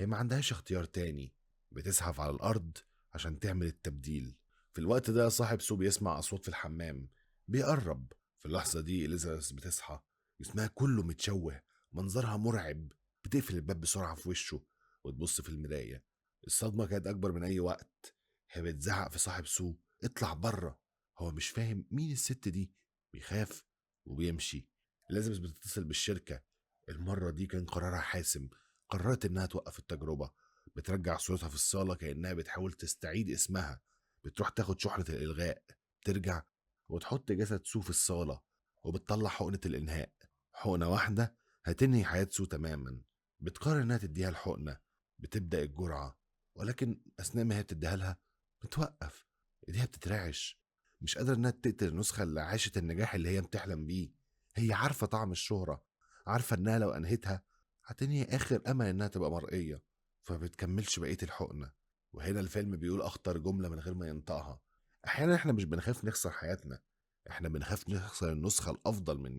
هي ما عندهاش اختيار تاني، بتزحف على الأرض عشان تعمل التبديل. في الوقت ده صاحب سو بيسمع أصوات في الحمام، بيقرب. في اللحظة دي إليزابيث بتصحى، جسمها كله متشوه، منظرها مرعب. بتقفل الباب بسرعة في وشه وتبص في المراية. الصدمة كانت أكبر من أي وقت. هي بتزعق في صاحب سو، اطلع بره. هو مش فاهم مين الست دي، بيخاف وبيمشي. إليزابيث بتتصل بالشركة. المرة دي كان قرارها حاسم، قررت إنها توقف التجربة. بترجع صورتها في الصالة كأنها بتحاول تستعيد اسمها. بتروح تاخد شحنة الإلغاء، ترجع وتحط جسد سو في الصالة، وبتطلع حقنة الإنهاء. حقنة واحدة هتنهي حياة سو تماما. بتقرر إنها تديها الحقنة. بتبدأ الجرعة، ولكن أثناء ما هي بتديها لها بتوقف. إيديها بتترعش، مش قادرة إنها تقتل النسخة اللي عاشت النجاح اللي هي بتحلم بيه. هي عارفة طعم الشهرة، عارفة إنها لو أنهتها هتنهي آخر أمل إنها تبقى مرئية. فبتكملش بقية الحقنة. وهنا الفيلم بيقول أخطر جملة من غير ما ينطقها: أحيانا إحنا مش بنخاف نخسر حياتنا، إحنا بنخاف نخسر النسخة الأفضل من